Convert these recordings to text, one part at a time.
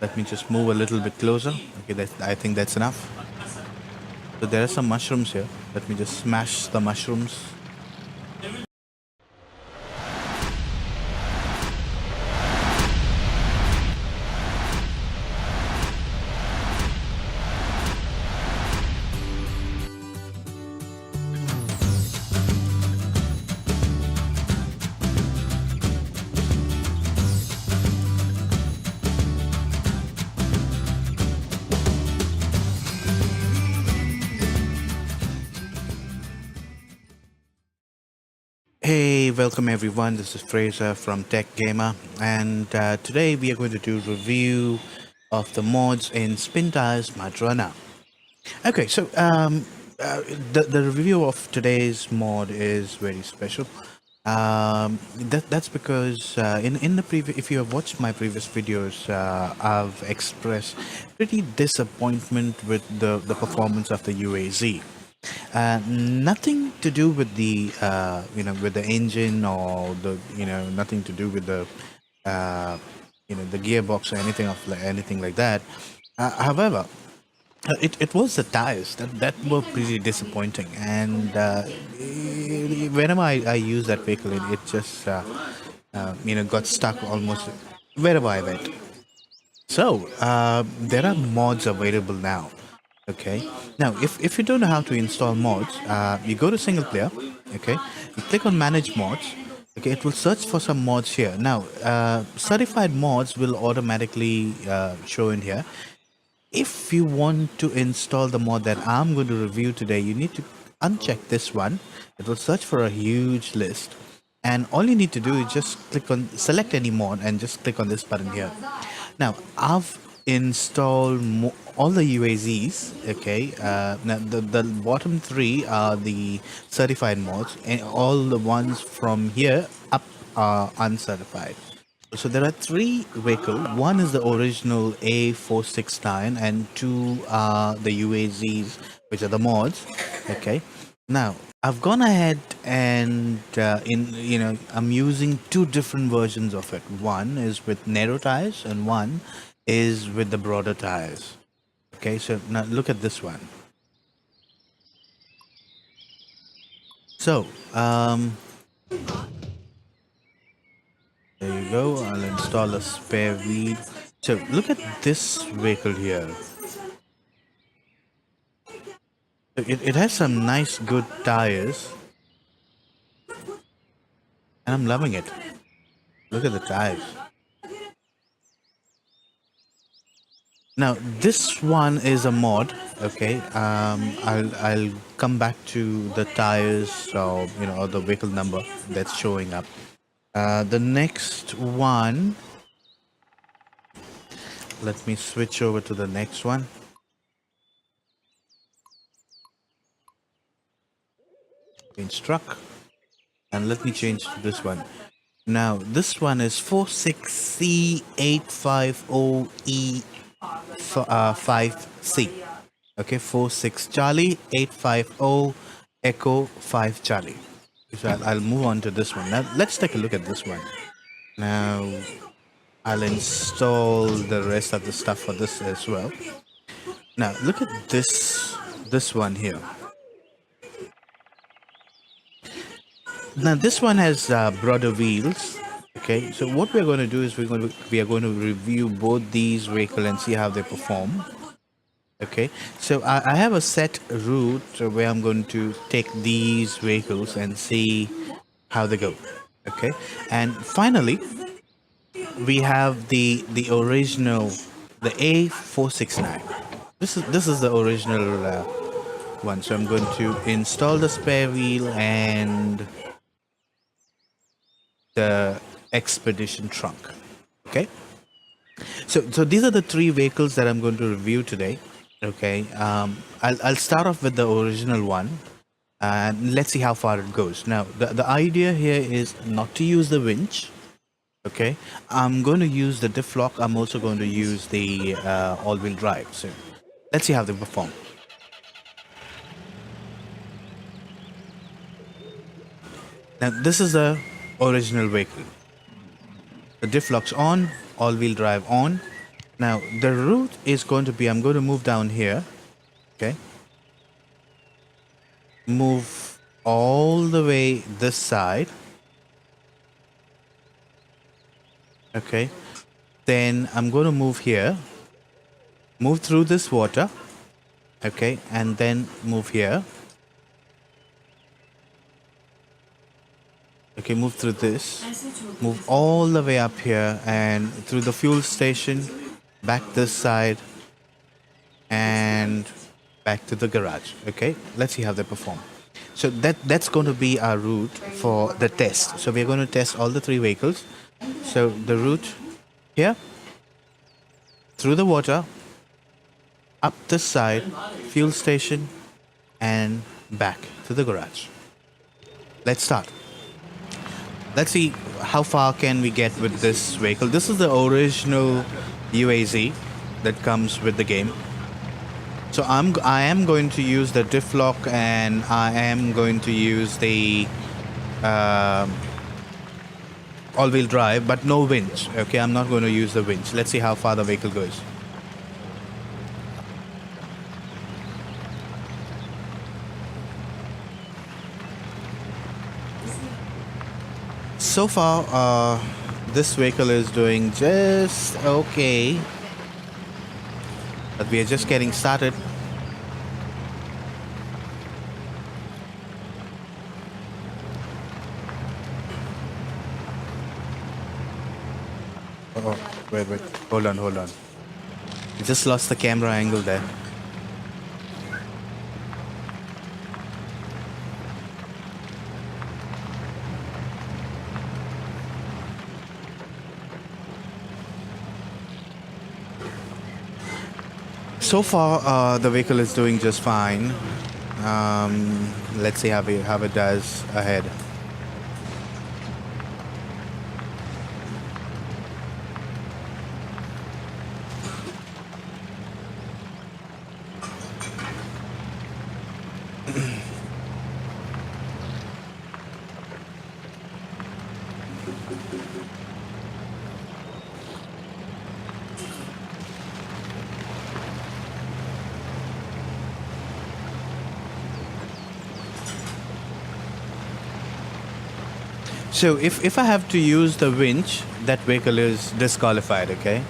Let me just move a little bit closer. Okay, I think that's enough. So there are some mushrooms here. Let me just smash the mushrooms. Hey, welcome everyone. This is Fraser from Tech Gamer, and today we are going to do review of the mods in Spintires Mudrunner. Okay, so the review of today's mod is very special. That's because in the previous, if you have watched my previous videos, I've expressed pretty disappointment with the performance of the UAZ. Nothing to do with the with the engine, or the nothing to do with the the gearbox or anything like that. However, it was the tires that were pretty disappointing, and whenever I use that vehicle, it just got stuck almost wherever I went. So there are mods available now. Okay. Now, if you don't know how to install mods, you go to single player. Okay. You click on manage mods. Okay. It will search for some mods here. Now, certified mods will automatically show in here. If you want to install the mod that I'm going to review today, you need to uncheck this one. It will search for a huge list, and all you need to do is just click on select any mod and just click on this button here. Now I've installed all the UAZs. Okay, now the bottom three are the certified mods, and all the ones from here up are uncertified. So there are three vehicles. One is the original A-469, and two are the UAZs, which are the mods. Okay. Now I've gone ahead and I'm using two different versions of it. One is with narrow tires, and one is with the broader tires. Okay. So now look at this one. So there you go. I'll install a spare wheel. So look at this vehicle here. It has some nice good tires, and I'm loving it. Look at the tires. Now this one is a mod. Okay, I'll come back to the tires, or or the vehicle number that's showing up. The next one. Let me switch over to the next one. Change truck, and let me change to this one. Now this one is 46C850E 5C. Okay, 46 Charlie 850 Echo 5 Charlie. So I'll move on to this one. Now let's take a look at this one. Now I'll install the rest of the stuff for this as well. Now look at this one here. Now this one has broader wheels. Okay, so what we're going to do is we are going to review both these vehicles and see how they perform. Okay, so I have a set route where I'm going to take these vehicles and see how they go. Okay, and finally we have the original, the A-469. This is the original one. So I'm going to install the spare wheel and the expedition trunk. Okay, so these are the three vehicles that I'm going to review today. Okay, I'll start off with the original one, and let's see how far it goes. Now the idea here is not to use the winch. Okay, I'm going to use the diff lock. I'm also going to use the all-wheel drive. So let's see how they perform. Now this is the original vehicle. The diff lock's on, all-wheel drive on. Now the route is going to be, I'm going to move down here. Okay. Move all the way this side. Okay. Then I'm going to move here. Move through this water. Okay. And then move here. Okay, move through this. Move all the way up here and through the fuel station, back this side, and back to the garage. Okay, let's see how they perform. So that's going to be our route for the test. So we're going to test all the three vehicles. So the route here, through the water, up this side, fuel station, and back to the garage. Let's start. Let's see how far can we get with this vehicle. This is the original UAZ that comes with the game. So I am going to use the diff lock, and I am going to use the all-wheel drive, but no winch. Okay, I'm not going to use the winch. Let's see how far the vehicle goes. So far, this vehicle is doing just okay, but we are just getting started. Oh, wait, hold on. I just lost the camera angle there. So far, the vehicle is doing just fine. Let's see how it does ahead. So if I have to use the winch, that vehicle is disqualified, okay?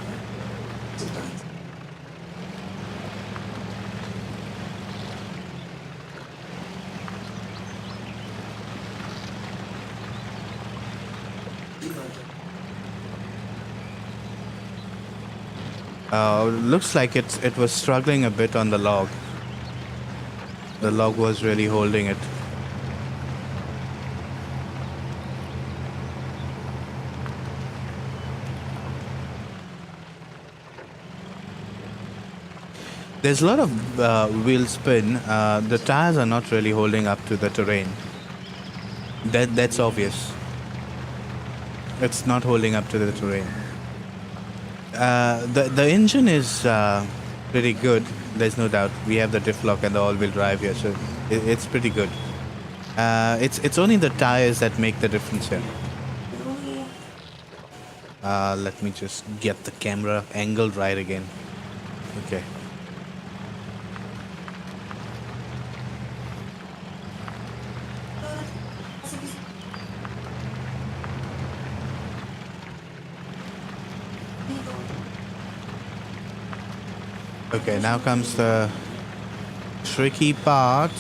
Looks like it was struggling a bit on the log. The log was really holding it. There's a lot of wheel spin. The tires are not really holding up to the terrain. That's obvious. It's not holding up to the terrain. The engine is pretty good. There's no doubt. We have the diff lock and the all-wheel drive here, so it's pretty good. It's only the tires that make the difference here. Let me just get the camera angled right again. Okay. Okay, now comes the tricky part.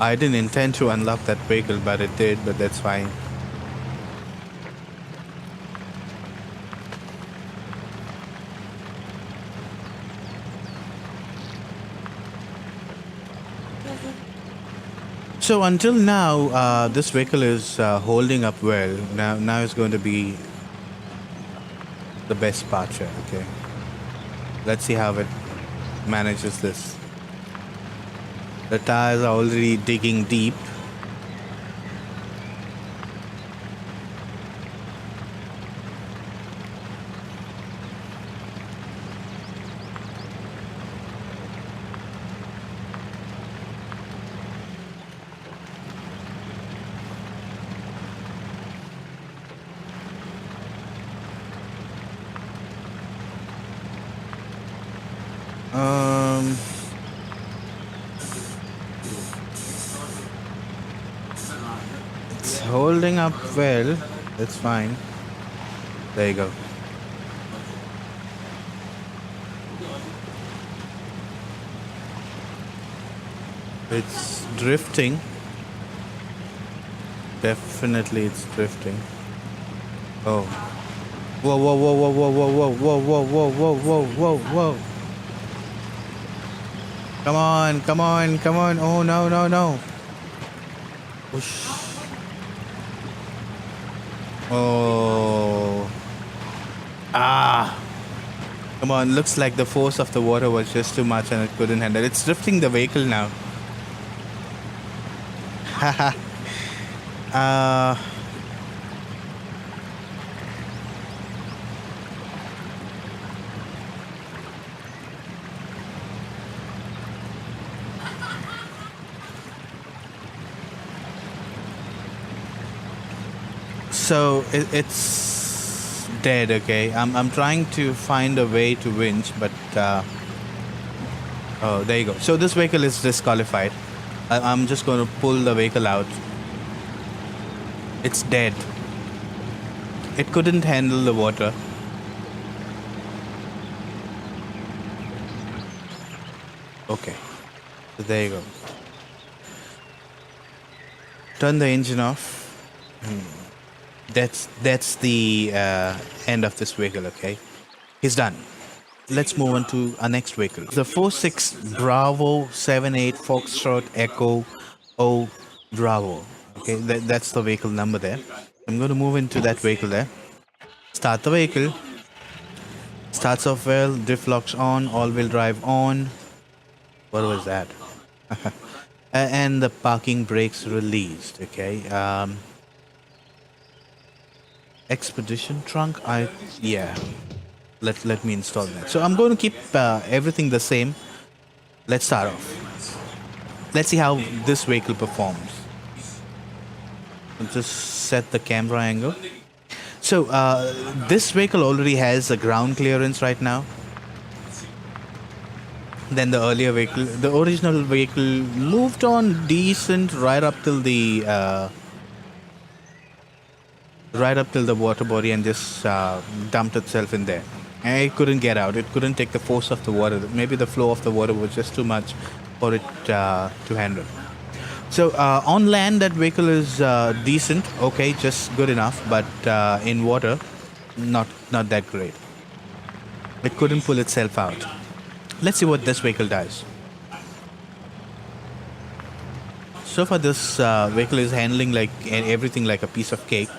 I didn't intend to unlock that vehicle, but it did, but that's fine. So until now, this vehicle is holding up well. Now it's going to be the best part here. Okay, let's see how it manages this. The tires are already digging deep. Um, it's holding up well. That's fine. There you go. It's drifting. Definitely it's drifting. Oh. Whoa, whoa, whoa, whoa, whoa, whoa, whoa, whoa, whoa, whoa, whoa, whoa, whoa. Come on, come on, come on. Oh, no, no, no. Whoosh. Oh. Ah. Come on, looks like the force of the water was just too much and it couldn't handle it. It's drifting the vehicle now. Haha. So it's dead. Okay, I'm trying to find a way to winch, but oh, there you go. So this vehicle is disqualified. I'm just going to pull the vehicle out. It's dead. It couldn't handle the water. Okay, so there you go. Turn the engine off. That's the end of this vehicle. Okay, he's done. Let's move on to our next vehicle. The 46 Bravo 78 Foxtrot Echo O Bravo. Okay, that's the vehicle number there. I'm going to move into that vehicle there. Start the vehicle. Starts off well. Drift locks on. All-wheel drive on. What was that? And the parking brakes released. Okay. Expedition trunk. Yeah. Let me install that. So I'm going to keep everything the same. Let's start off. Let's see how this vehicle performs. I'll just set the camera angle. So this vehicle already has a ground clearance right now. Then the earlier vehicle, the original vehicle moved on decent right up till the water body and just dumped itself in there. And it couldn't get out. It couldn't take the force of the water. Maybe the flow of the water was just too much for it to handle. So on land, that vehicle is decent. Okay, just good enough. But in water, not that great. It couldn't pull itself out. Let's see what this vehicle does. So far, this vehicle is handling like everything like a piece of cake.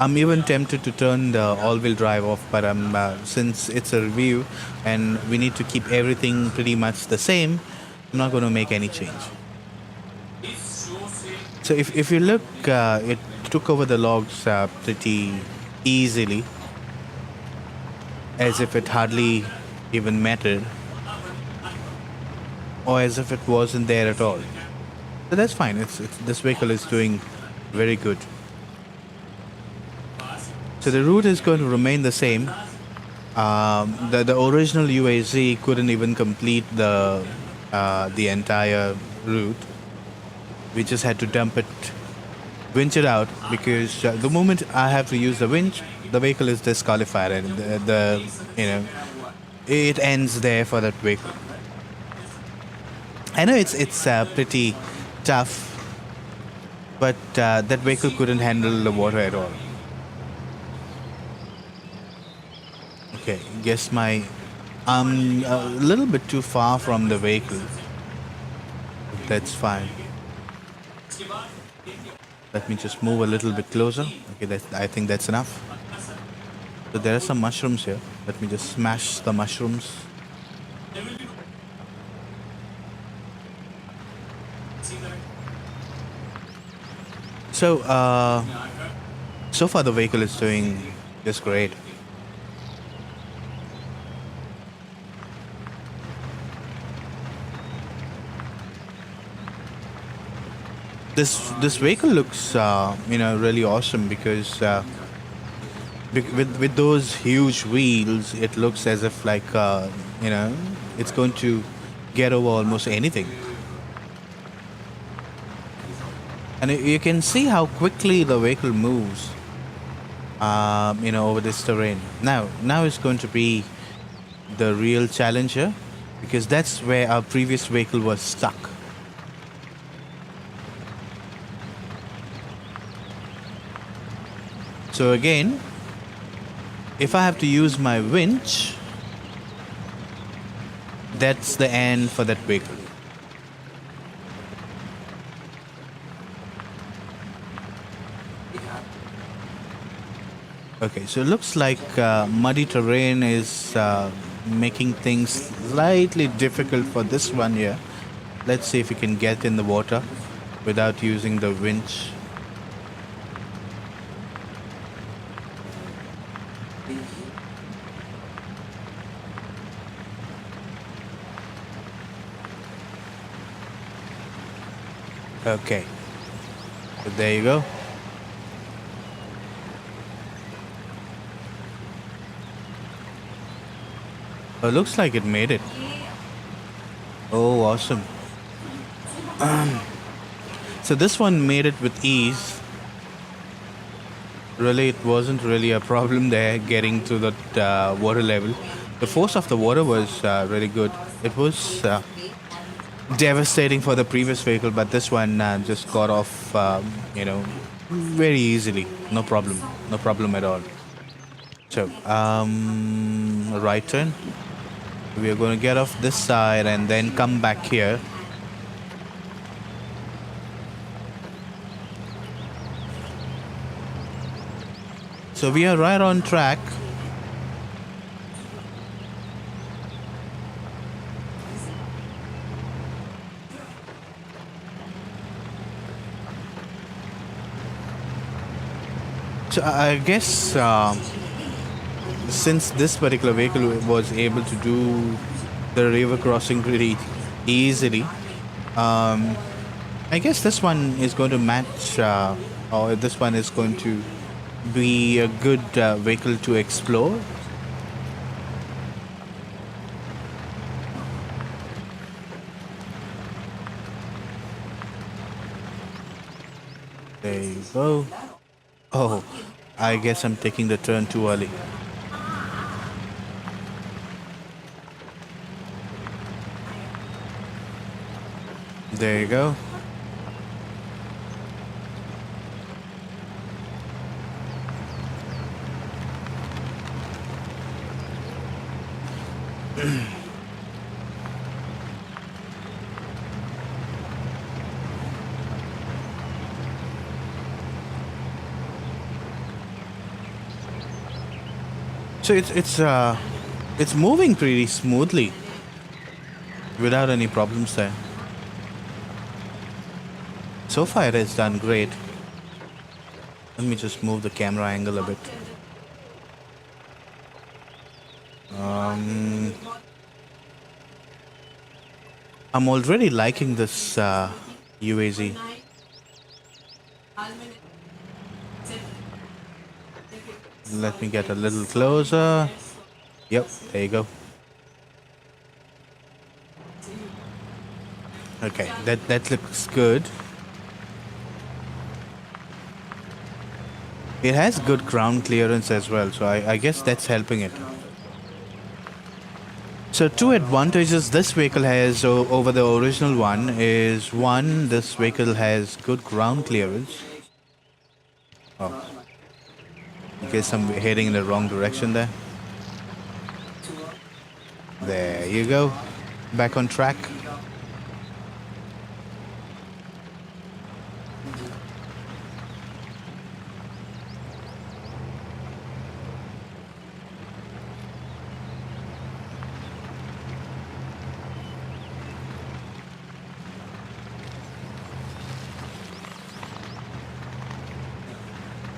I'm even tempted to turn the all-wheel drive off, but since it's a review and we need to keep everything pretty much the same, I'm not going to make any change. So if you look, it took over the logs pretty easily, as if it hardly even mattered, or as if it wasn't there at all. So that's fine. This vehicle is doing very good. So the route is going to remain the same. The original UAZ couldn't even complete the entire route. We just had to dump it, winch it out, because the moment I have to use the winch, the vehicle is disqualified, and it ends there for that vehicle. I know it's pretty tough, but that vehicle couldn't handle the water at all. Okay, guess I'm a little bit too far from the vehicle. That's fine. Let me just move a little bit closer. Okay, I think that's enough. So there are some mushrooms here. Let me just smash the mushrooms. So, so far the vehicle is doing just great. This vehicle looks really awesome, because With those huge wheels, it looks as if like you know it's going to get over almost anything. And you can see how quickly the vehicle moves, over this terrain. Now it's going to be the real challenger, because that's where our previous vehicle was stuck. So again, if I have to use my winch, that's the end for that vehicle. Okay, so it looks like muddy terrain is making things slightly difficult for this one here. Let's see if we can get in the water without using the winch. Okay, so there you go. Oh, looks like it made it. Oh, awesome. So this one made it with ease. Really, it wasn't really a problem there getting to that water level. The force of the water was really good. It was devastating for the previous vehicle, but this one just got off, very easily. No problem. No problem at all. So, right turn. We are going to get off this side and then come back here. So we are right on track. So I guess since this particular vehicle was able to do the river crossing pretty easily, I guess this one is going to match, or this one is going to be a good vehicle to explore. There you go. Oh, I guess I'm taking the turn too early. There you go. So it's moving pretty smoothly without any problems there. So far it has done great. Let me just move the camera angle a bit. I'm already liking this UAZ. Let me get a little closer. Yep, there you go. Okay, that looks good. It has good ground clearance as well, so I guess that's helping it. So two advantages this vehicle has over the original one is, one, this vehicle has good ground clearance. Oh, I guess I'm heading in the wrong direction there. There you go. Back on track.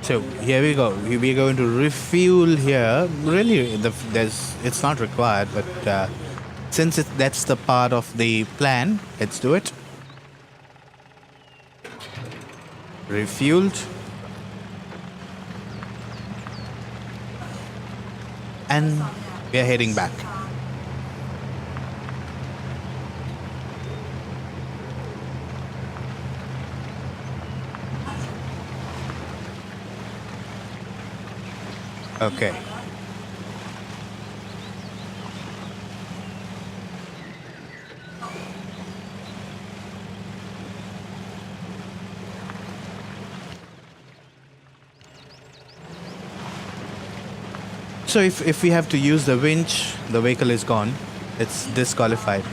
So here we go. We're going to refuel here. Really, it's not required, but since that's the part of the plan, let's do it. Refueled. and we are heading back. Okay. So if we have to use the winch, the vehicle is gone. It's disqualified.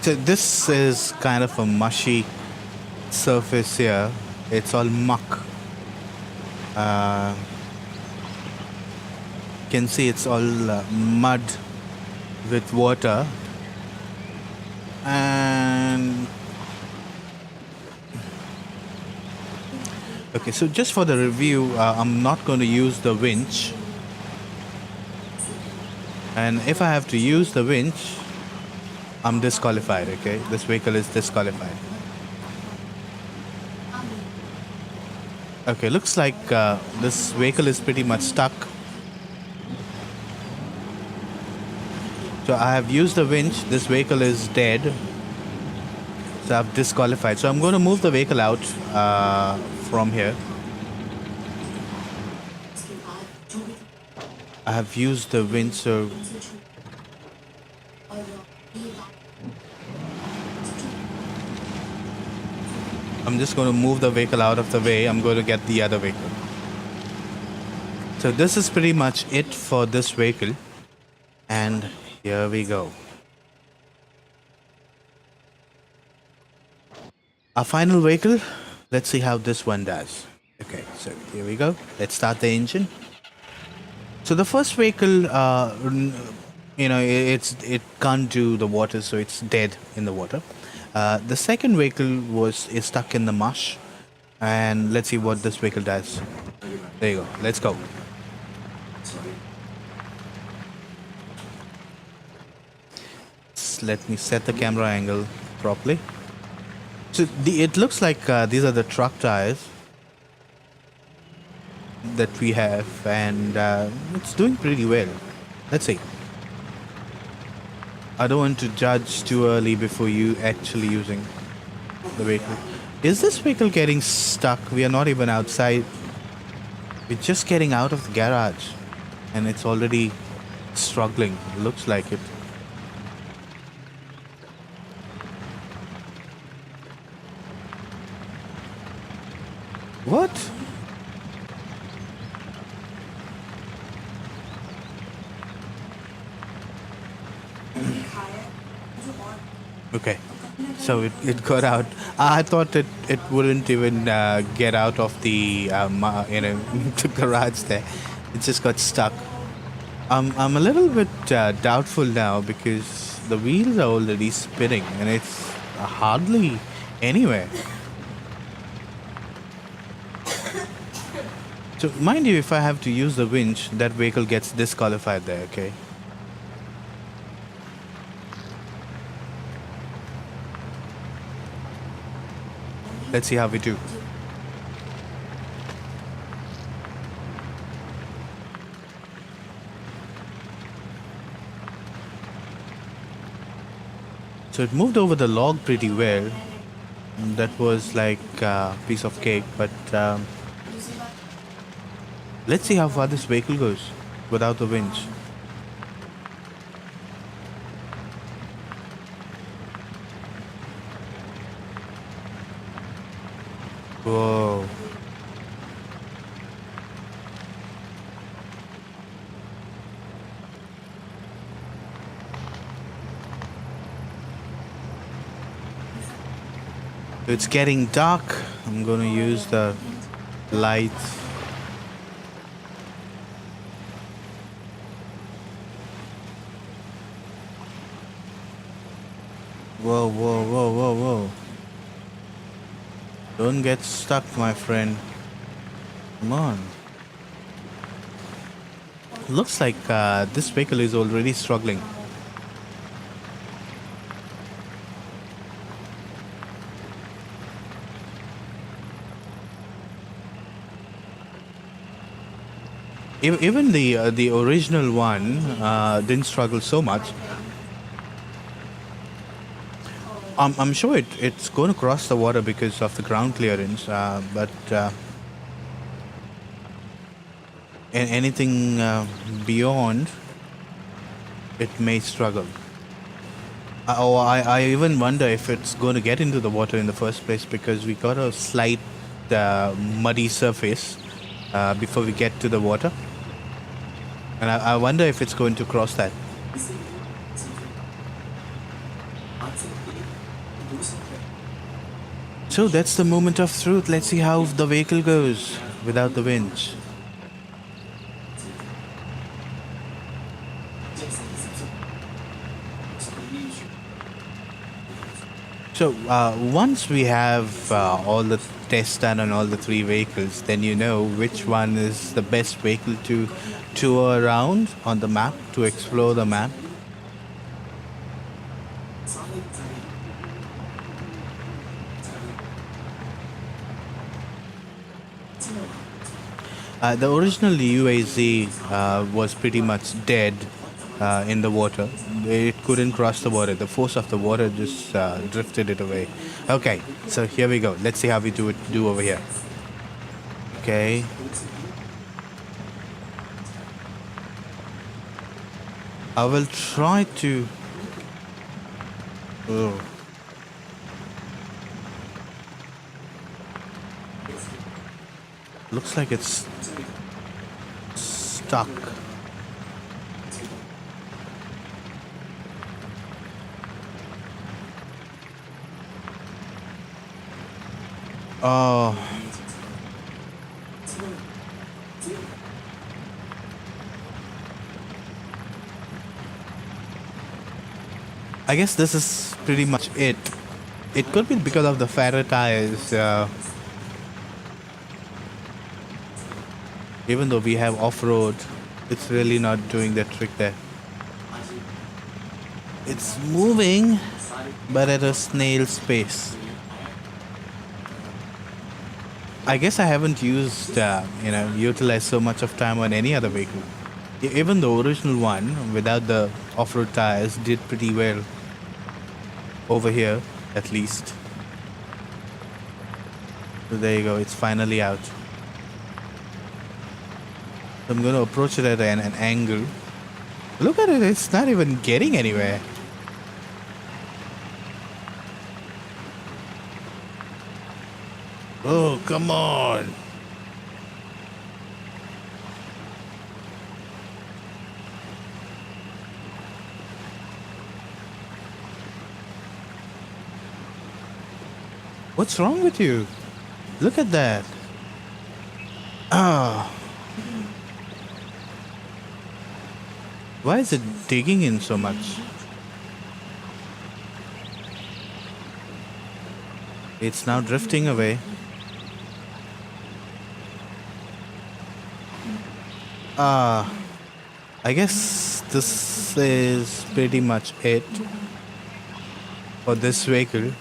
So this is kind of a mushy surface here. It's all muck. You can see it's all mud with water. And okay, so just for the review, I'm not going to use the winch. And if I have to use the winch, I'm disqualified, okay? This vehicle is disqualified. Okay, looks like this vehicle is pretty much stuck. So I have used the winch. This vehicle is dead. So I've disqualified. So I'm going to move the vehicle out from here. I have used the winch, so I'm just going to move the vehicle out of the way. I'm going to get the other vehicle. So this is pretty much it for this vehicle. And here we go. Our final vehicle. Let's see how this one does. Okay, so here we go. Let's start the engine. So the first vehicle, it can't do the water, so it's dead in the water. The second vehicle is stuck in the mush, and let's see what this vehicle does. There you go. Let's go. Let me set the camera angle properly. So it looks like these are the truck tires that we have, and it's doing pretty well. Let's see. I don't want to judge too early before you actually using the vehicle. Is this vehicle getting stuck? We are not even outside. We're just getting out of the garage, and it's already struggling. Looks like it. What? Okay, so it got out. I thought it wouldn't even get out of the the garage there. It just got stuck. I'm a little bit doubtful now because the wheels are already spinning and it's hardly anywhere. So mind you, if I have to use the winch, that vehicle gets disqualified there, okay? Let's see how we do. So it moved over the log pretty well. That was like a piece of cake, but let's see how far this vehicle goes without the winch. Whoa. It's getting dark. I'm gonna use the lights. Whoa, whoa, whoa, whoa, whoa. Don't get stuck, my friend. Come on. Looks like this vehicle is already struggling. Even the original one didn't struggle so much. I'm sure it's going to cross the water because of the ground clearance, but anything beyond, it may struggle. I even wonder if it's going to get into the water in the first place because we got a slight muddy surface before we get to the water. And I wonder if it's going to cross that. So that's the moment of truth. Let's see how the vehicle goes without the winch. So once we have all the tests done on all the three vehicles, then you know which one is the best vehicle to tour around on the map, to explore the map. The original UAZ was pretty much dead in the water. It couldn't cross the water. The force of the water just drifted it away. Okay, so here we go. Let's see how we do over here. Okay. I will try to... Oh. Looks like it's stuck. Oh. I guess this is pretty much it. It could be because of the fatter tires. Even though we have off-road, it's really not doing the trick there. It's moving, but at a snail's pace. I guess I haven't utilized so much of time on any other vehicle. Even the original one, without the off-road tires, did pretty well. Over here, at least. So there you go, it's finally out. I'm going to approach it at an angle. Look at it, it's not even getting anywhere. Oh, come on. What's wrong with you? Look at that. Ah. Why is it digging in so much? It's now drifting away. I guess this is pretty much it for this vehicle.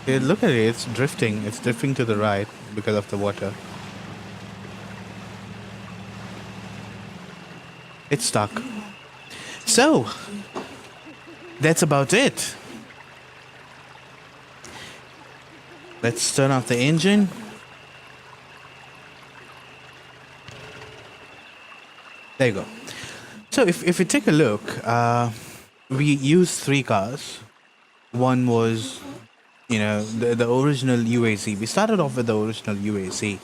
Look at it, it's drifting. It's drifting to the right because of the water. It's stuck. So, that's about it. Let's turn off the engine. There you go. So, if we take a look, we used three cars. One was, the original UAZ. We started off with the original UAZ.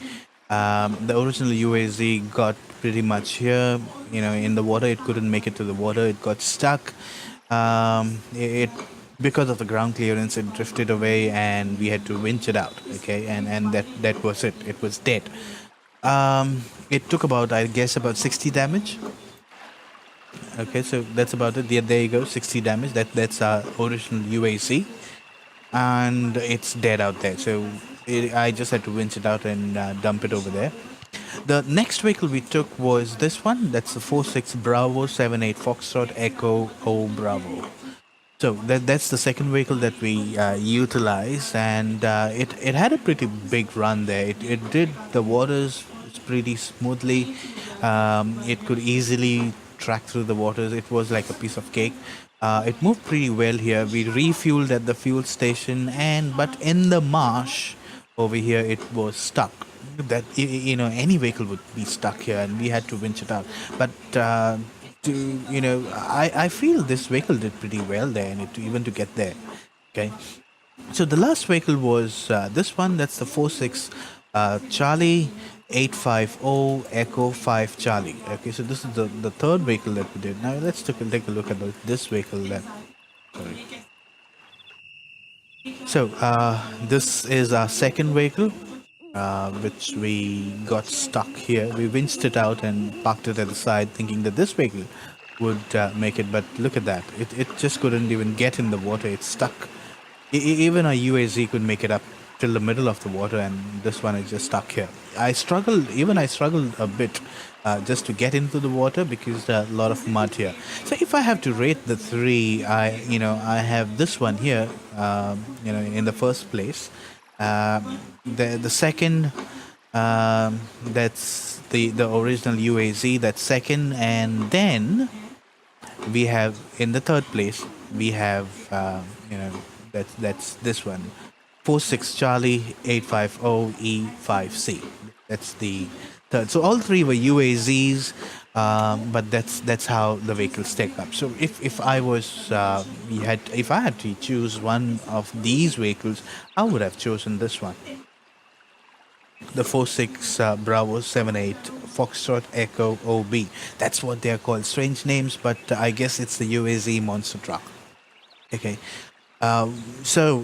The original UAZ got pretty much here, in the water. It couldn't make it to the water. It got stuck. It because of the ground clearance, it drifted away, and we had to winch it out. Okay, and that was it. It was dead. It took about, I guess, about 60 damage. Okay, so that's about it. There you go, 60 damage. That's our original UAC, and it's dead out there. So I just had to winch it out and dump it over there. The next vehicle we took was this one. That's the 46 Bravo 78 Foxtrot Echo O Bravo. So that's the second vehicle that we utilized, and it had a pretty big run there. It did the waters pretty smoothly. It could easily track through the waters. It was like a piece of cake. It moved pretty well here. We refueled at the fuel station, and but in the marsh over here, it was stuck. That any vehicle would be stuck here, and we had to winch it out. But to I feel this vehicle did pretty well there, and even to get there. Okay, so the last vehicle was this one. That's the 46 Charlie 850 Echo 5 Charlie. Okay, so this is the third vehicle that we did. Now let's take a look at this vehicle. Sorry. So this is our second vehicle, which we got stuck here. We winched it out and parked it at the side, thinking that this vehicle would make it. But look at that. It just couldn't even get in the water. It's stuck. Even a UAZ could make it up till the middle of the water, and this one is just stuck here. I struggled a bit just to get into the water because a lot of mud here. So if I have to rate the three, I have this one here, in the first place. The second, that's the original UAZ. That's second, and then we have in the third place we have that's this one, 46 Charlie 850 E5C. That's the third. So all three were UAZs, but that's how the vehicles stack up. So if I was if I had to choose one of these vehicles, I would have chosen this one, the 46 Bravo 78 Foxtrot Echo OB. That's what they are called. Strange names, but I guess it's the UAZ monster truck. Okay. So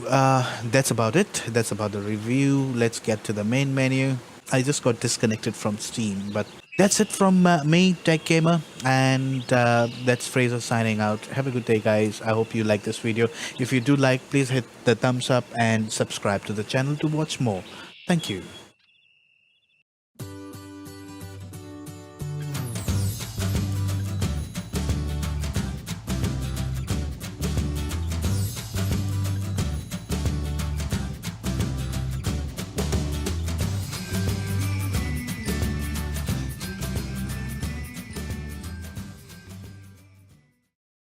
that's about it. That's about the review. Let's get to the main menu. I just got disconnected from Steam, but that's it from me, Tech Gamer, and that's Fraser signing out. Have a good day, guys. I hope you like this video. If you do like, please hit the thumbs up and subscribe to the channel to watch more. Thank you.